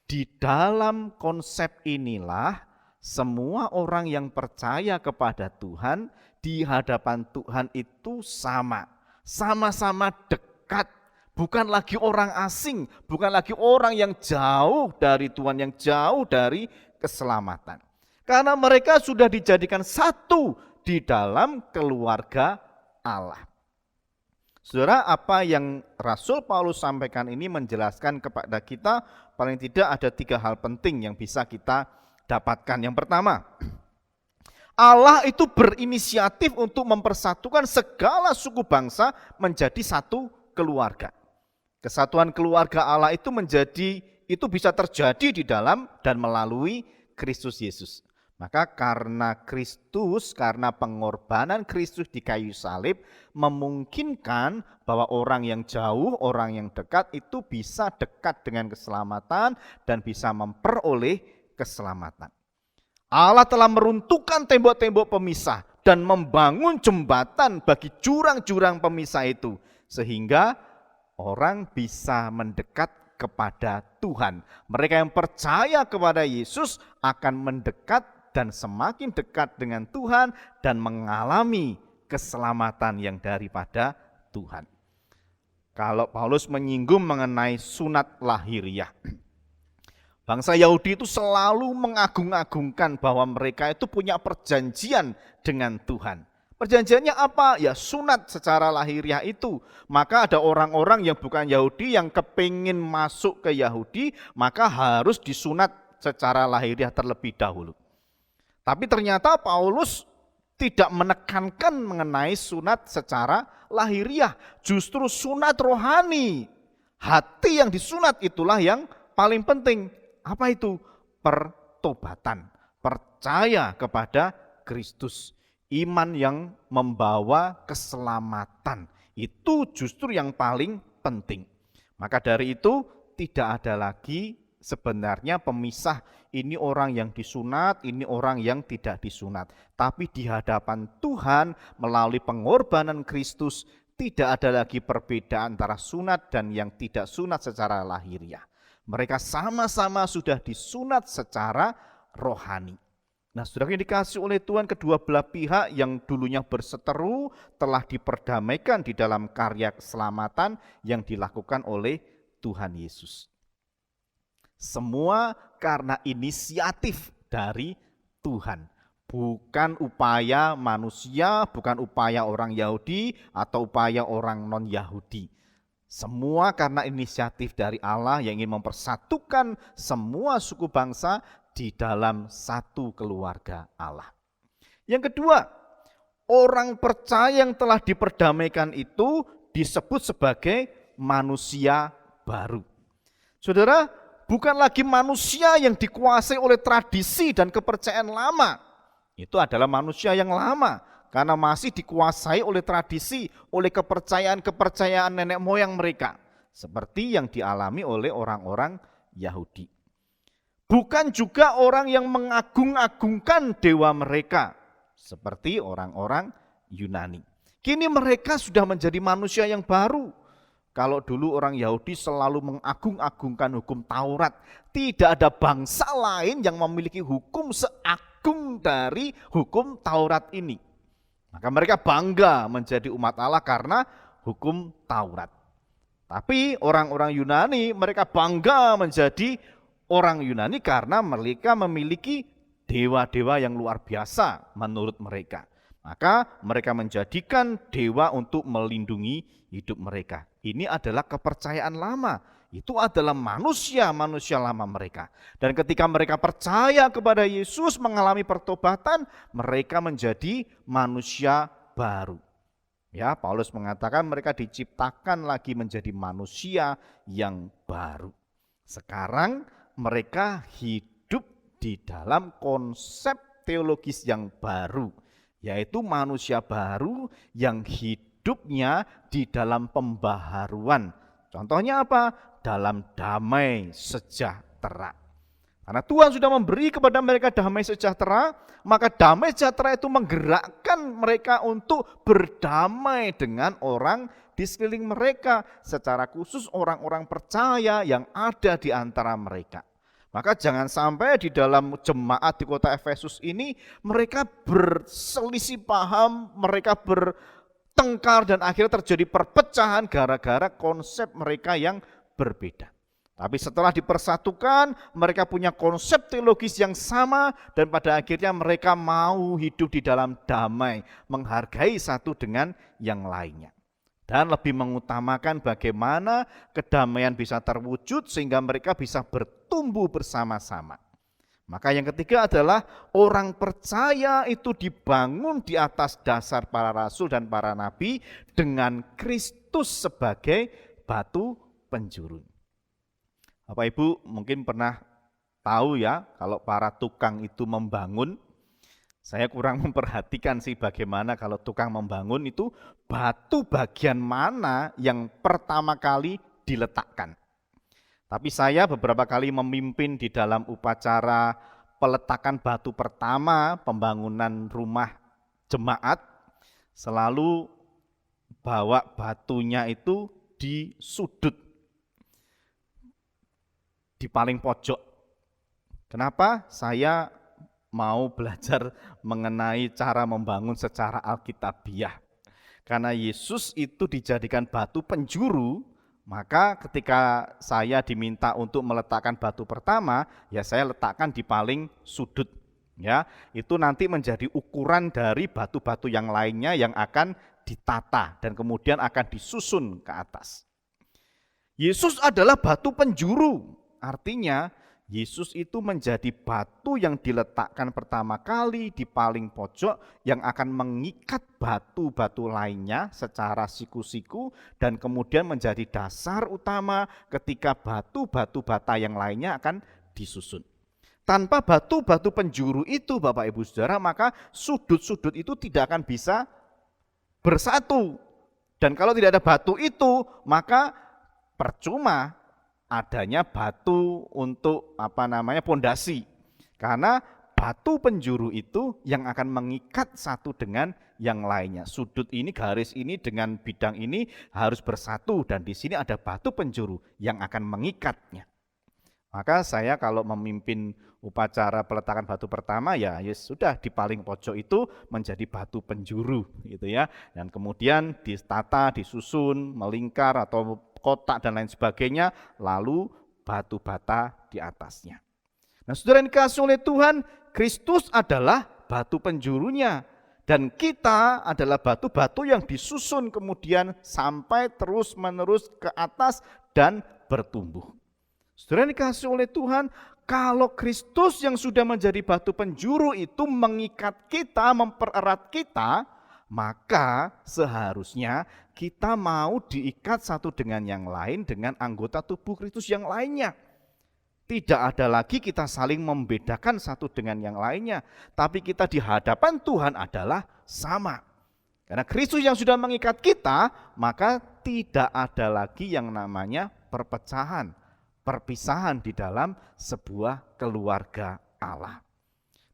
di dalam konsep inilah semua orang yang percaya kepada Tuhan di hadapan Tuhan itu sama-sama dekat. Bukan lagi orang asing, bukan lagi orang yang jauh dari Tuhan, yang jauh dari keselamatan. Karena mereka sudah dijadikan satu di dalam keluarga Allah. Saudara, apa yang Rasul Paulus sampaikan ini menjelaskan kepada kita, paling tidak ada 3 hal penting yang bisa kita dapatkan. Yang pertama, Allah itu berinisiatif untuk mempersatukan segala suku bangsa menjadi satu keluarga. Kesatuan keluarga Allah itu bisa terjadi di dalam dan melalui Kristus Yesus. Maka karena pengorbanan Kristus di kayu salib memungkinkan bahwa orang yang jauh, orang yang dekat itu bisa dekat dengan keselamatan dan bisa memperoleh keselamatan. Allah telah meruntuhkan tembok-tembok pemisah dan membangun jembatan bagi jurang-jurang pemisah itu sehingga orang bisa mendekat kepada Tuhan. Mereka yang percaya kepada Yesus akan mendekat dan semakin dekat dengan Tuhan dan mengalami keselamatan yang daripada Tuhan. Kalau Paulus menyinggung mengenai sunat lahiriah, bangsa Yahudi itu selalu mengagung-agungkan bahwa mereka itu punya perjanjian dengan Tuhan. Perjanjiannya apa? Ya sunat secara lahiriah itu. Maka ada orang-orang yang bukan Yahudi yang kepingin masuk ke Yahudi, maka harus disunat secara lahiriah terlebih dahulu. Tapi ternyata Paulus tidak menekankan mengenai sunat secara lahiriah. Justru sunat rohani. Hati yang disunat itulah yang paling penting. Apa itu? Pertobatan. Percaya kepada Kristus. Iman yang membawa keselamatan. Itu justru yang paling penting. Maka dari itu tidak ada lagi sebenarnya pemisah ini orang yang disunat, ini orang yang tidak disunat. Tapi di hadapan Tuhan melalui pengorbanan Kristus tidak ada lagi perbedaan antara sunat dan yang tidak sunat secara lahiriah. Mereka sama-sama sudah disunat secara rohani. Nah, saudara yang dikasih oleh Tuhan, kedua belah pihak yang dulunya berseteru telah diperdamaikan di dalam karya keselamatan yang dilakukan oleh Tuhan Yesus. Semua karena inisiatif dari Tuhan. Bukan upaya manusia, bukan upaya orang Yahudi atau upaya orang non-Yahudi. Semua karena inisiatif dari Allah yang ingin mempersatukan semua suku bangsa di dalam satu keluarga Allah. Yang kedua, orang percaya yang telah diperdamaikan itu disebut sebagai manusia baru. Saudara, bukan lagi manusia yang dikuasai oleh tradisi dan kepercayaan lama. Itu adalah manusia yang lama karena masih dikuasai oleh tradisi, oleh kepercayaan nenek moyang mereka. Seperti yang dialami oleh orang-orang Yahudi. Bukan juga orang yang mengagung-agungkan dewa mereka, seperti orang-orang Yunani. Kini mereka sudah menjadi manusia yang baru. Kalau dulu orang Yahudi selalu mengagung-agungkan hukum Taurat, tidak ada bangsa lain yang memiliki hukum seagung dari hukum Taurat ini. Maka mereka bangga menjadi umat Allah karena hukum Taurat. Tapi orang-orang Yunani mereka bangga menjadi orang Yunani karena mereka memiliki dewa-dewa yang luar biasa menurut mereka. Maka mereka menjadikan dewa untuk melindungi hidup mereka. Ini adalah kepercayaan lama. Itu adalah manusia lama mereka. Dan ketika mereka percaya kepada Yesus mengalami pertobatan, mereka menjadi manusia baru. Ya, Paulus mengatakan mereka diciptakan lagi menjadi manusia yang baru. Sekarang mereka hidup di dalam konsep teologis yang baru, yaitu manusia baru yang hidupnya di dalam pembaharuan. Contohnya apa? Dalam damai sejahtera sejahtera. Karena Tuhan sudah memberi kepada mereka damai sejahtera, maka damai sejahtera itu menggerakkan mereka untuk berdamai dengan orang di sekeliling mereka, secara khusus orang-orang percaya yang ada di antara mereka. Maka jangan sampai di dalam jemaat di kota Efesus ini mereka berselisih paham, mereka bertengkar dan akhirnya terjadi perpecahan gara-gara konsep mereka yang berbeda. Tapi setelah dipersatukan, mereka punya konsep teologis yang sama dan pada akhirnya mereka mau hidup di dalam damai, menghargai satu dengan yang lainnya. Dan lebih mengutamakan bagaimana kedamaian bisa terwujud sehingga mereka bisa bertumbuh bersama-sama. Maka yang ketiga adalah orang percaya itu dibangun di atas dasar para rasul dan para nabi dengan Kristus sebagai batu penjuru. Bapak Ibu mungkin pernah tahu ya kalau para tukang itu membangun. Saya kurang memperhatikan sih bagaimana kalau tukang membangun itu batu bagian mana yang pertama kali diletakkan. Tapi saya beberapa kali memimpin di dalam upacara peletakan batu pertama pembangunan rumah jemaat, selalu bawa batunya itu di sudut, di paling pojok. Kenapa? Saya mau belajar mengenai cara membangun secara alkitabiah. Karena Yesus itu dijadikan batu penjuru, maka ketika saya diminta untuk meletakkan batu pertama, ya saya letakkan di paling sudut. Ya, itu nanti menjadi ukuran dari batu-batu yang lainnya yang akan ditata dan kemudian akan disusun ke atas. Yesus adalah batu penjuru. Artinya Yesus itu menjadi batu yang diletakkan pertama kali di paling pojok yang akan mengikat batu-batu lainnya secara siku-siku dan kemudian menjadi dasar utama ketika batu-batu bata yang lainnya akan disusun. Tanpa batu-batu penjuru itu Bapak Ibu Saudara, maka sudut-sudut itu tidak akan bisa bersatu. Dan kalau tidak ada batu itu, maka percuma adanya batu untuk pondasi. Karena batu penjuru itu yang akan mengikat satu dengan yang lainnya. Sudut ini, garis ini dengan bidang ini harus bersatu dan di sini ada batu penjuru yang akan mengikatnya. Maka saya kalau memimpin upacara peletakan batu pertama ya sudah di paling pojok itu menjadi batu penjuru gitu ya. Dan kemudian ditata, disusun, melingkar atau kotak dan lain sebagainya, lalu batu bata di atasnya. Nah, saudara yang dikasihi oleh Tuhan, Kristus adalah batu penjurunya dan kita adalah batu-batu yang disusun kemudian sampai terus-menerus ke atas dan bertumbuh. Saudara yang dikasihi oleh Tuhan, kalau Kristus yang sudah menjadi batu penjuru itu mengikat kita, mempererat kita, maka seharusnya kita mau diikat satu dengan yang lain dengan anggota tubuh Kristus yang lainnya. Tidak ada lagi kita saling membedakan satu dengan yang lainnya, tapi kita di hadapan Tuhan adalah sama. Karena Kristus yang sudah mengikat kita, maka tidak ada lagi yang namanya perpecahan, perpisahan di dalam sebuah keluarga Allah.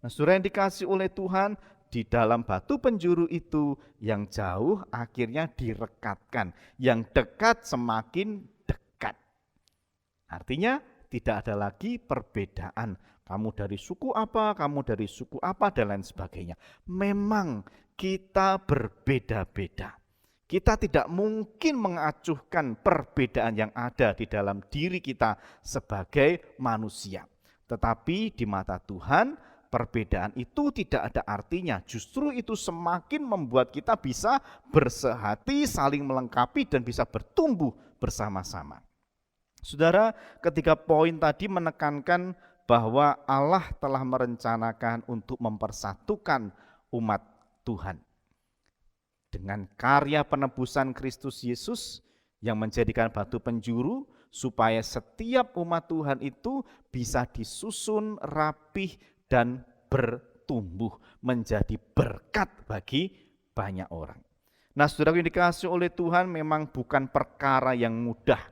Nah, saudara yang dikasihi oleh Tuhan, di dalam batu penjuru itu yang jauh akhirnya direkatkan, yang dekat semakin dekat. Artinya tidak ada lagi perbedaan, kamu dari suku apa, kamu dari suku apa dan lain sebagainya. Memang kita berbeda-beda. Kita tidak mungkin mengacuhkan perbedaan yang ada di dalam diri kita sebagai manusia. Tetapi di mata Tuhan, perbedaan itu tidak ada artinya, justru itu semakin membuat kita bisa bersehati, saling melengkapi dan bisa bertumbuh bersama-sama. Saudara, ketiga poin tadi menekankan bahwa Allah telah merencanakan untuk mempersatukan umat Tuhan. Dengan karya penebusan Kristus Yesus yang menjadikan batu penjuru, supaya setiap umat Tuhan itu bisa disusun rapih dan bertumbuh menjadi berkat bagi banyak orang. Nah, saudara yang dikasihi oleh Tuhan, memang bukan perkara yang mudah.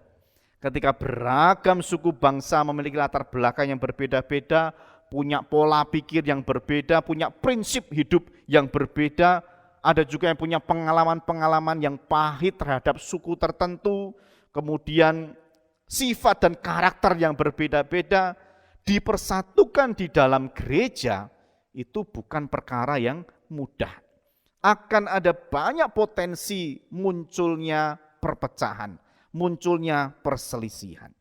Ketika beragam suku bangsa memiliki latar belakang yang berbeda-beda, punya pola pikir yang berbeda, punya prinsip hidup yang berbeda, ada juga yang punya pengalaman-pengalaman yang pahit terhadap suku tertentu, kemudian sifat dan karakter yang berbeda-beda, dipersatukan di dalam gereja, itu bukan perkara yang mudah. Akan ada banyak potensi munculnya perpecahan, munculnya perselisihan.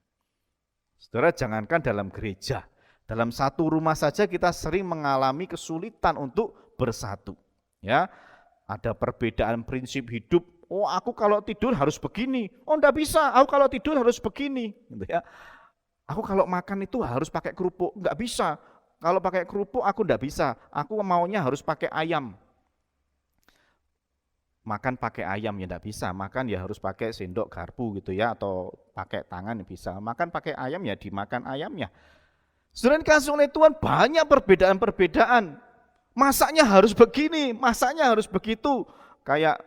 Saudara, jangankan dalam gereja, dalam satu rumah saja kita sering mengalami kesulitan untuk bersatu. Ya, ada perbedaan prinsip hidup. Oh, aku kalau tidur harus begini. Oh, enggak bisa. Aku kalau tidur harus begini, gitu ya. Aku kalau makan itu harus pakai kerupuk, enggak bisa. Kalau pakai kerupuk aku enggak bisa. Aku maunya harus pakai ayam. Makan pakai ayam ya enggak bisa. Makan ya harus pakai sendok garpu gitu ya, atau pakai tangan bisa. Makan pakai ayam ya dimakan ayamnya. Saudara dikasih oleh Tuhan, banyak perbedaan-perbedaan. Masaknya harus begini, masaknya harus begitu. Kayak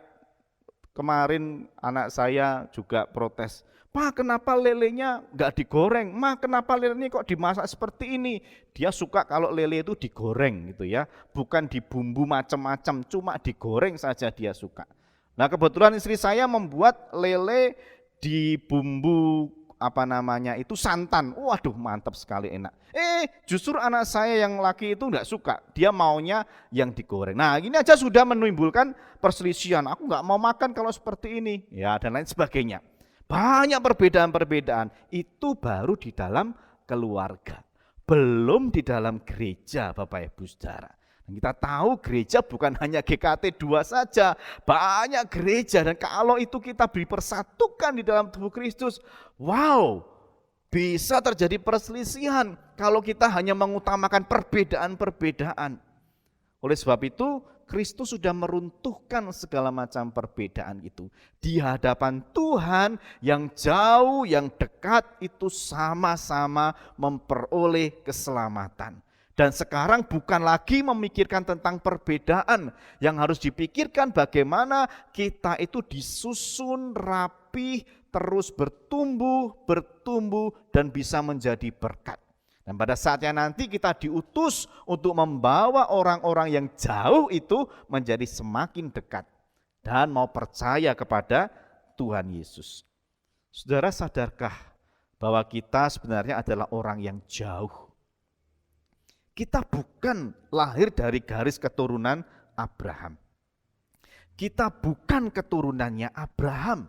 kemarin anak saya juga protes, "Pak, kenapa lelenya enggak digoreng? Ma, kenapa lelenya kok dimasak seperti ini?" Dia suka kalau lele itu digoreng gitu ya, bukan dibumbu macam-macam, cuma digoreng saja dia suka. Nah, kebetulan istri saya membuat lele di bumbu itu santan. Waduh, mantap sekali, enak. Justru anak saya yang laki itu enggak suka, dia maunya yang digoreng. Nah, ini aja sudah menimbulkan perselisihan. Aku enggak mau makan kalau seperti ini, ya, dan lain sebagainya. Banyak perbedaan-perbedaan, itu baru di dalam keluarga, belum di dalam gereja, Bapak Ibu Saudara. Dan kita tahu gereja bukan hanya GKT 2 saja, banyak gereja, dan kalau itu kita dipersatukan di dalam tubuh Kristus, wow, bisa terjadi perselisihan kalau kita hanya mengutamakan perbedaan-perbedaan. Oleh sebab itu, Kristus sudah meruntuhkan segala macam perbedaan itu. Di hadapan Tuhan yang jauh, yang dekat itu sama-sama memperoleh keselamatan. Dan sekarang bukan lagi memikirkan tentang perbedaan, yang harus dipikirkan bagaimana kita itu disusun rapi, terus bertumbuh, dan bisa menjadi berkat. Dan pada saatnya nanti kita diutus untuk membawa orang-orang yang jauh itu menjadi semakin dekat dan mau percaya kepada Tuhan Yesus. Saudara, sadarkah bahwa kita sebenarnya adalah orang yang jauh? Kita bukan lahir dari garis keturunan Abraham. Kita bukan keturunannya Abraham.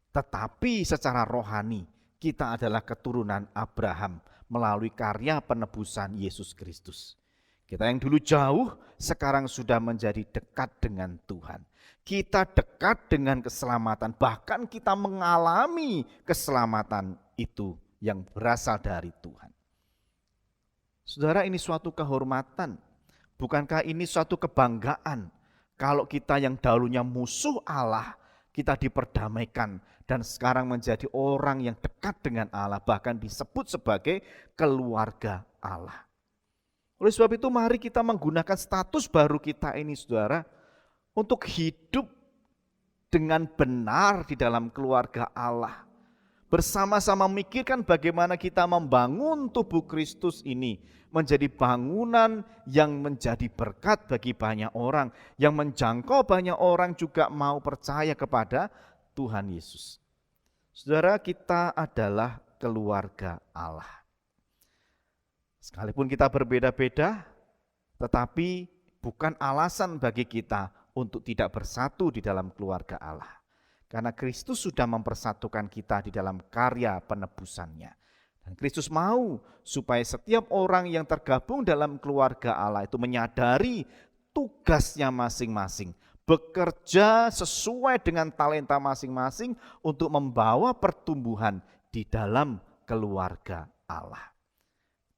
Tetapi secara rohani kita adalah keturunan Abraham melalui karya penebusan Yesus Kristus. Kita yang dulu jauh sekarang sudah menjadi dekat dengan Tuhan. Kita dekat dengan keselamatan, bahkan kita mengalami keselamatan itu yang berasal dari Tuhan. Saudara, ini suatu kehormatan, bukankah ini suatu kebanggaan kalau kita yang dahulunya musuh Allah, kita diperdamaikan dan sekarang menjadi orang yang dekat dengan Allah, bahkan disebut sebagai keluarga Allah. Oleh sebab itu mari kita menggunakan status baru kita ini, saudara, untuk hidup dengan benar di dalam keluarga Allah. Bersama-sama memikirkan bagaimana kita membangun tubuh Kristus ini menjadi bangunan yang menjadi berkat bagi banyak orang, yang menjangkau banyak orang juga mau percaya kepada Tuhan Yesus. Saudara, kita adalah keluarga Allah. Sekalipun kita berbeda-beda, tetapi bukan alasan bagi kita untuk tidak bersatu di dalam keluarga Allah. Karena Kristus sudah mempersatukan kita di dalam karya penebusannya. Dan Kristus mau supaya setiap orang yang tergabung dalam keluarga Allah itu menyadari tugasnya masing-masing. Bekerja sesuai dengan talenta masing-masing untuk membawa pertumbuhan di dalam keluarga Allah.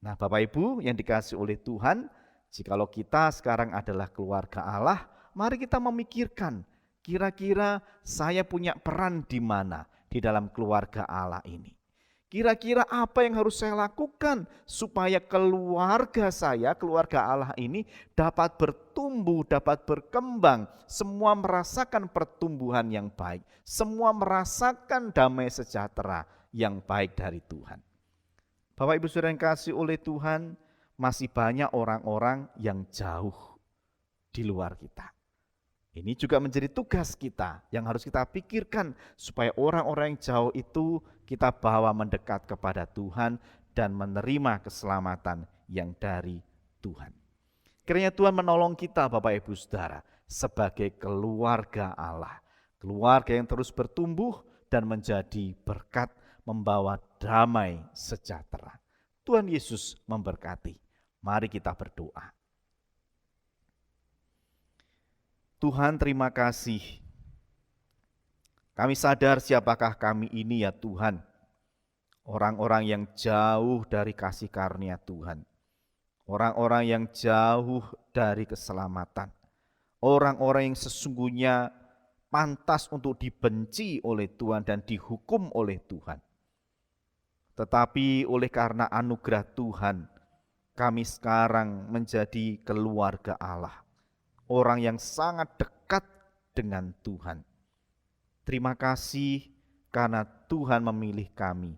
Nah, Bapak Ibu yang dikasihi oleh Tuhan, jikalau kita sekarang adalah keluarga Allah, mari kita memikirkan, kira-kira saya punya peran di mana di dalam keluarga Allah ini. Kira-kira apa yang harus saya lakukan supaya keluarga saya, keluarga Allah ini dapat bertumbuh, dapat berkembang, semua merasakan pertumbuhan yang baik, semua merasakan damai sejahtera yang baik dari Tuhan. Bapak Ibu Saudara yang kasih oleh Tuhan, masih banyak orang-orang yang jauh di luar kita. Ini juga menjadi tugas kita yang harus kita pikirkan supaya orang-orang yang jauh itu kita bawa mendekat kepada Tuhan dan menerima keselamatan yang dari Tuhan. Kiranya Tuhan menolong kita Bapak Ibu Saudara sebagai keluarga Allah. Keluarga yang terus bertumbuh dan menjadi berkat, membawa damai sejahtera. Tuhan Yesus memberkati. Mari kita berdoa. Tuhan, terima kasih. Kami sadar siapakah kami ini ya Tuhan. Orang-orang yang jauh dari kasih karunia Tuhan. Orang-orang yang jauh dari keselamatan. Orang-orang yang sesungguhnya pantas untuk dibenci oleh Tuhan dan dihukum oleh Tuhan. Tetapi oleh karena anugerah Tuhan, kami sekarang menjadi keluarga Allah. Orang yang sangat dekat dengan Tuhan. Terima kasih karena Tuhan memilih kami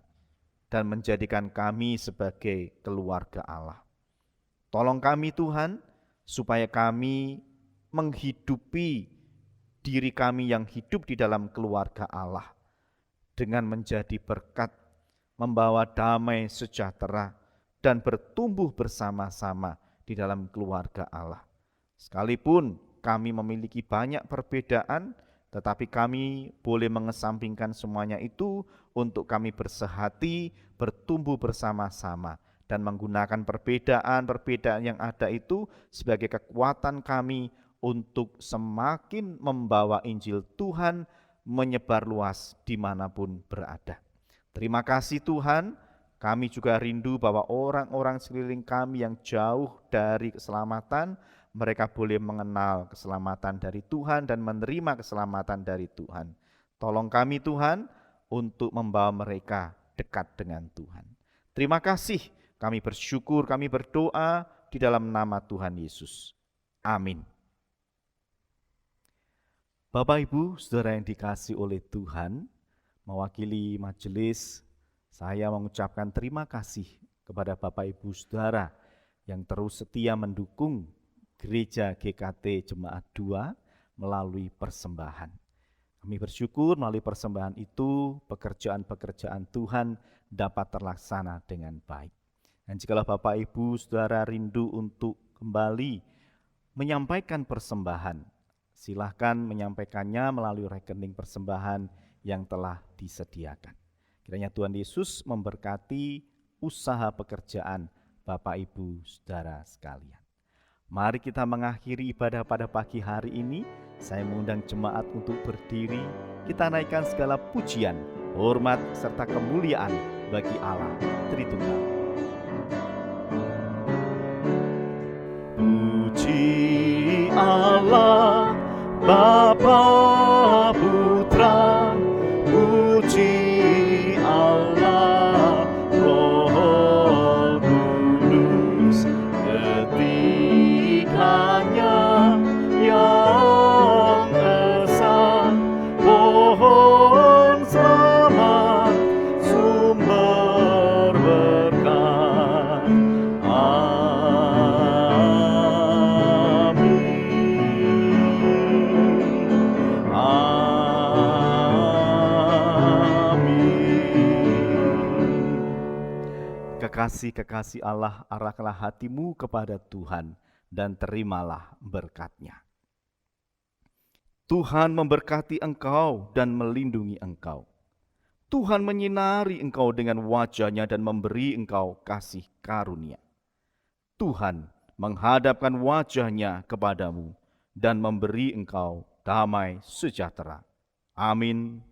dan menjadikan kami sebagai keluarga Allah. Tolong kami Tuhan, supaya kami menghidupi diri kami yang hidup di dalam keluarga Allah dengan menjadi berkat, membawa damai sejahtera, dan bertumbuh bersama-sama di dalam keluarga Allah. Sekalipun kami memiliki banyak perbedaan, tetapi kami boleh mengesampingkan semuanya itu untuk kami bersehati, bertumbuh bersama-sama, dan menggunakan perbedaan-perbedaan yang ada itu sebagai kekuatan kami untuk semakin membawa Injil Tuhan menyebar luas dimanapun berada. Terima kasih Tuhan, kami juga rindu bahwa orang-orang sekeliling kami yang jauh dari keselamatan, mereka boleh mengenal keselamatan dari Tuhan dan menerima keselamatan dari Tuhan. Tolong kami Tuhan untuk membawa mereka dekat dengan Tuhan. Terima kasih, kami bersyukur, kami berdoa di dalam nama Tuhan Yesus. Amin. Bapak Ibu, saudara yang dikasihi oleh Tuhan, mewakili majelis, saya mengucapkan terima kasih kepada Bapak Ibu saudara yang terus setia mendukung Gereja GKT Jemaat 2 melalui persembahan. Kami bersyukur melalui persembahan itu pekerjaan-pekerjaan Tuhan dapat terlaksana dengan baik. Dan jikalau Bapak Ibu Saudara rindu untuk kembali menyampaikan persembahan, silahkan menyampaikannya melalui rekening persembahan yang telah disediakan. Kiranya Tuhan Yesus memberkati usaha pekerjaan Bapak Ibu Saudara sekalian. Mari kita mengakhiri ibadah pada pagi hari ini. Saya mengundang jemaat untuk berdiri. Kita naikkan segala pujian, hormat, serta kemuliaan bagi Allah Tritunggal. Puji Allah, Bapa Putra, puji Allah Roh Kudus, ketikanya yang esa, pohon selamat, sumber berkat. Kekasih-kekasih Allah, arahkanlah hatimu kepada Tuhan dan terimalah berkat-Nya. Tuhan memberkati engkau dan melindungi engkau. Tuhan menyinari engkau dengan wajah-Nya dan memberi engkau kasih karunia. Tuhan menghadapkan wajah-Nya kepadamu dan memberi engkau damai sejahtera. Amin.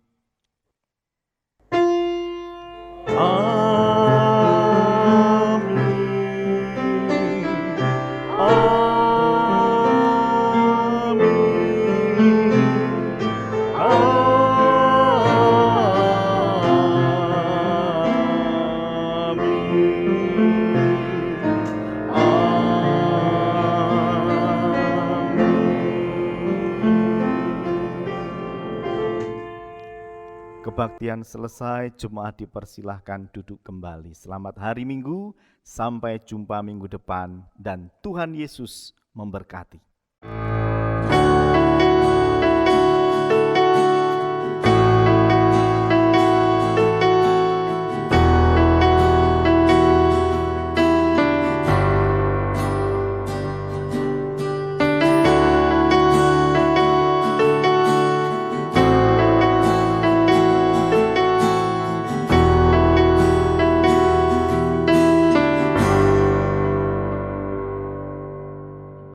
kebaktian selesai, jemaat dipersilahkan duduk kembali. Selamat hari Minggu, sampai jumpa minggu depan, dan Tuhan Yesus memberkati.